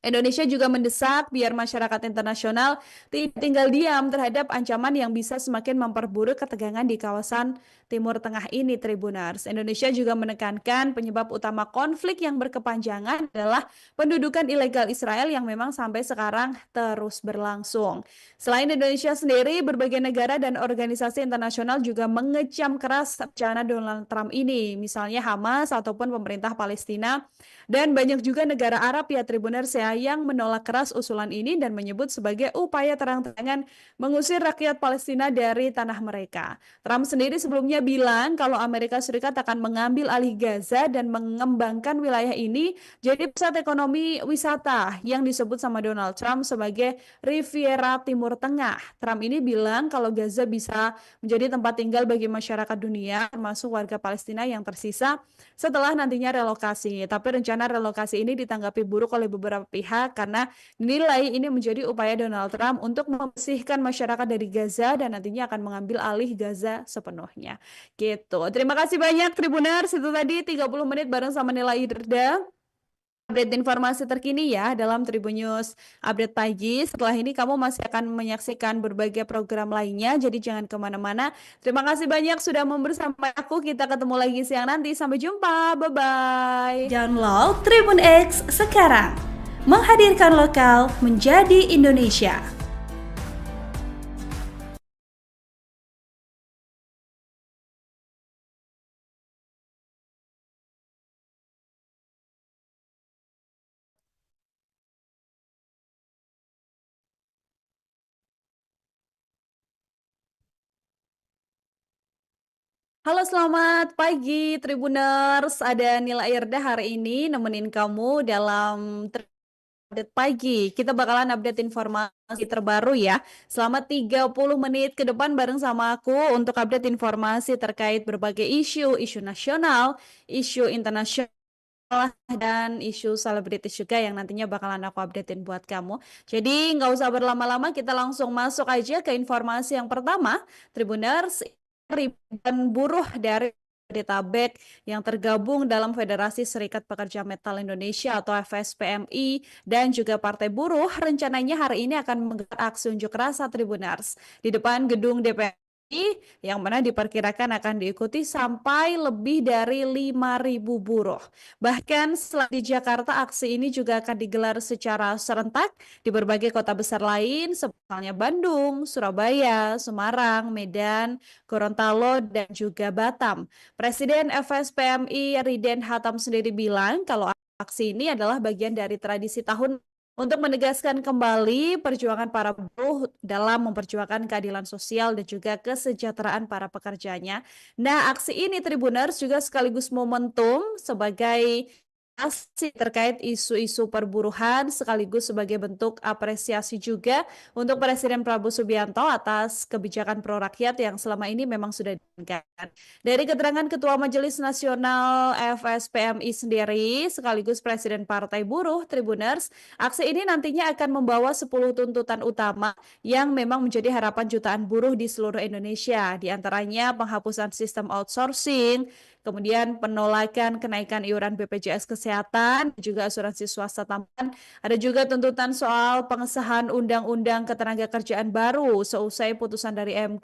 [SPEAKER 1] Indonesia juga mendesak biar masyarakat internasional tidak tinggal diam terhadap ancaman yang bisa semakin memperburuk ketegangan di kawasan Timur Tengah ini, Tribuners. Indonesia juga menekankan penyebab utama konflik yang berkepanjangan adalah pendudukan ilegal Israel yang memang sampai sekarang terus berlangsung. Selain Indonesia sendiri, berbagai negara dan organisasi internasional juga mengecam keras rencana Donald Trump ini, misalnya Hamas ataupun pemerintah Palestina dan banyak juga negara Arab ya Tribuners ya yang menolak keras usulan ini dan menyebut sebagai upaya terang-terangan mengusir rakyat Palestina dari tanah mereka. Trump sendiri sebelumnya bilang kalau Amerika Serikat akan mengambil alih Gaza dan mengembangkan wilayah ini jadi pusat ekonomi wisata yang disebut sama Donald Trump sebagai Riviera Timur Tengah. Trump ini bilang kalau Gaza bisa menjadi tempat tinggal bagi masyarakat dunia termasuk warga Palestina yang tersisa setelah nantinya relokasi. Tapi rencana relokasi ini ditanggapi buruk oleh beberapa pihak karena dinilai ini menjadi upaya Donald Trump untuk membersihkan masyarakat dari Gaza dan nantinya akan mengambil alih Gaza sepenuhnya. Gitu. Terima kasih banyak Tribuners. Itu tadi 30 menit bareng sama Nila Irda. Update informasi terkini ya dalam Tribun News Update Pagi. Setelah ini kamu masih akan menyaksikan berbagai program lainnya, jadi jangan kemana-mana. Terima kasih banyak sudah membersamai aku. Kita ketemu lagi siang nanti. Sampai jumpa. Bye-bye.
[SPEAKER 2] Download Tribun X sekarang. Menghadirkan lokal menjadi Indonesia.
[SPEAKER 1] Halo selamat pagi Tribuners, ada Nila Irda hari ini nemenin kamu dalam update pagi. Kita bakalan update informasi terbaru ya. Selama 30 menit ke depan bareng sama aku untuk update informasi terkait berbagai isu nasional, isu internasional, dan isu selebritis juga yang nantinya bakalan aku updatein buat kamu. Jadi nggak usah berlama-lama, kita langsung masuk aja ke informasi yang pertama. Tribuners, ribuan buruh dari Jabodetabek yang tergabung dalam Federasi Serikat Pekerja Metal Indonesia atau FSPMI dan juga Partai Buruh rencananya hari ini akan menggelar aksi unjuk rasa Tribuners di depan gedung DPR yang mana diperkirakan akan diikuti sampai lebih dari 5.000 buruh. Bahkan selain di Jakarta, aksi ini juga akan digelar secara serentak di berbagai kota besar lain, seperti Bandung, Surabaya, Semarang, Medan, Gorontalo, dan juga Batam. Presiden FSPMI Riden Hatam sendiri bilang kalau aksi ini adalah bagian dari tradisi tahun untuk menegaskan kembali perjuangan para buruh dalam memperjuangkan keadilan sosial dan juga kesejahteraan para pekerjanya. Nah, aksi ini Tribuners juga sekaligus momentum sebagai aksi terkait isu-isu perburuhan sekaligus sebagai bentuk apresiasi juga untuk Presiden Prabowo Subianto atas kebijakan pro rakyat yang selama ini memang sudah dijalankan. Dari keterangan Ketua Majelis Nasional FSPMI sendiri sekaligus Presiden Partai Buruh Tribuners, aksi ini nantinya akan membawa 10 tuntutan utama yang memang menjadi harapan jutaan buruh di seluruh Indonesia, di antaranya penghapusan sistem outsourcing, kemudian penolakan kenaikan iuran BPJS Kesehatan, juga asuransi swasta tambahan. Ada juga tuntutan soal pengesahan Undang-Undang Ketenagakerjaan baru seusai putusan dari MK,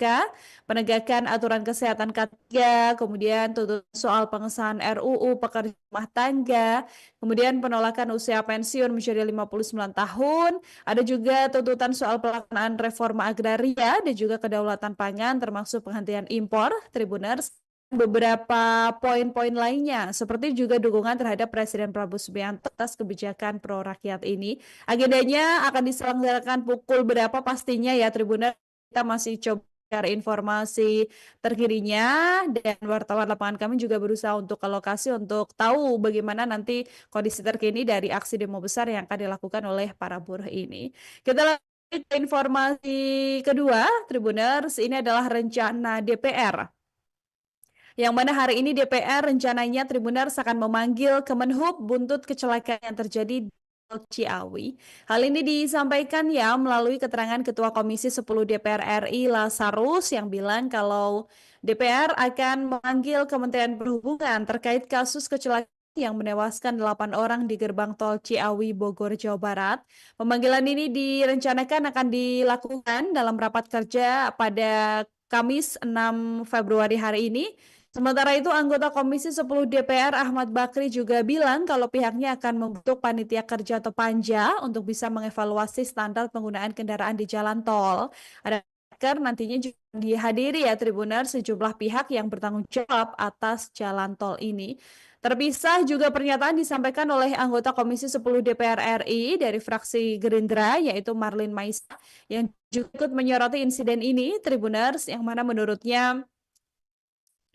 [SPEAKER 1] penegakan aturan kesehatan K3, kemudian tuntutan soal pengesahan RUU Pekerja Rumah Tangga, kemudian penolakan usia pensiun menjadi 59 tahun, ada juga tuntutan soal pelaksanaan reforma agraria dan juga kedaulatan pangan termasuk penghentian impor, Tribuners, beberapa poin-poin lainnya seperti juga dukungan terhadap Presiden Prabowo Subianto atas kebijakan pro rakyat ini. Agendanya akan diselenggarakan pukul berapa pastinya ya Tribuners, kita masih coba cari informasi terkininya dan wartawan lapangan kami juga berusaha untuk ke lokasi untuk tahu bagaimana nanti kondisi terkini dari aksi demo besar yang akan dilakukan oleh para buruh ini. Kita lanjut ke informasi kedua Tribuners, ini adalah rencana DPR yang mana hari ini DPR rencananya Tribuners akan memanggil Kemenhub buntut kecelakaan yang terjadi di Tol Ciawi. Hal ini disampaikan ya melalui keterangan Ketua Komisi 10 DPR RI Lazarus yang bilang kalau DPR akan memanggil Kementerian Perhubungan terkait kasus kecelakaan yang menewaskan 8 orang di gerbang tol Ciawi, Bogor, Jawa Barat. Pemanggilan ini direncanakan akan dilakukan dalam rapat kerja pada Kamis 6 Februari hari ini. Sementara itu, anggota Komisi 10 DPR Ahmad Bakri juga bilang kalau pihaknya akan membentuk panitia kerja atau panja untuk bisa mengevaluasi standar penggunaan kendaraan di jalan tol. Ada nantinya juga dihadiri ya Tribuners sejumlah pihak yang bertanggung jawab atas jalan tol ini. Terpisah juga pernyataan disampaikan oleh anggota Komisi 10 DPR RI dari fraksi Gerindra yaitu Marlin Maisa yang juga ikut menyoroti insiden ini Tribuners yang mana menurutnya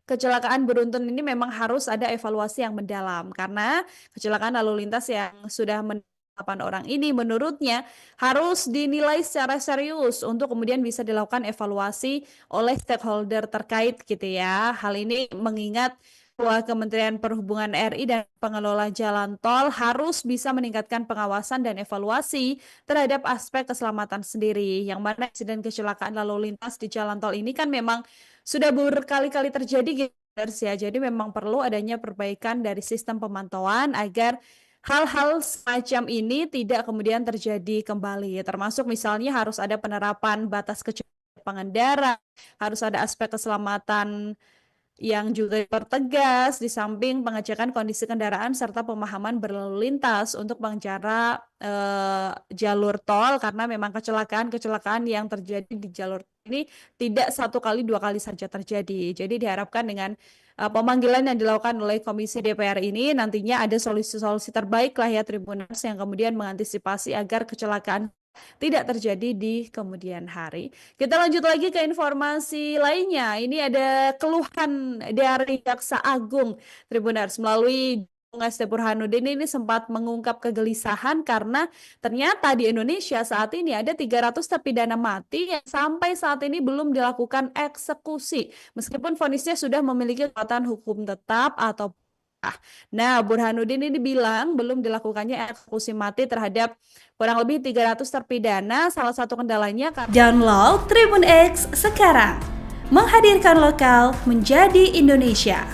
[SPEAKER 1] kecelakaan beruntun ini memang harus ada evaluasi yang mendalam karena kecelakaan lalu lintas yang sudah 8 orang ini menurutnya harus dinilai secara serius untuk kemudian bisa dilakukan evaluasi oleh stakeholder terkait gitu ya. Hal ini mengingat bahwa Kementerian Perhubungan RI dan pengelola jalan tol harus bisa meningkatkan pengawasan dan evaluasi terhadap aspek keselamatan sendiri. Yang mana insiden kecelakaan lalu lintas di jalan tol ini kan memang sudah berkali-kali terjadi gitu ya. Jadi memang perlu adanya perbaikan dari sistem pemantauan agar hal-hal semacam ini tidak kemudian terjadi kembali. Termasuk misalnya harus ada penerapan batas kecepatan pengendara, harus ada aspek keselamatan yang juga dipertegas di samping pengecekan kondisi kendaraan serta pemahaman berlalu lintas untuk pengendara jalur tol karena memang kecelakaan yang terjadi di jalur ini tidak 1 kali 2 kali saja terjadi. Jadi diharapkan dengan pemanggilan yang dilakukan oleh Komisi DPR ini nantinya ada solusi-solusi terbaik lah ya Tribuners yang kemudian mengantisipasi agar kecelakaan tidak terjadi di kemudian hari. Kita lanjut lagi ke informasi lainnya. Ini ada keluhan dari Jaksa Agung Tribuners melalui SD Burhanuddin ini sempat mengungkap kegelisahan karena ternyata di Indonesia saat ini ada 300 terpidana mati yang sampai saat ini belum dilakukan eksekusi meskipun vonisnya sudah memiliki kekuatan hukum tetap atau Nah, Burhanuddin ini bilang belum dilakukannya eksekusi mati terhadap kurang lebih 300 terpidana. Salah satu kendalanya karena
[SPEAKER 2] Download Tribun X sekarang. Menghadirkan lokal menjadi Indonesia.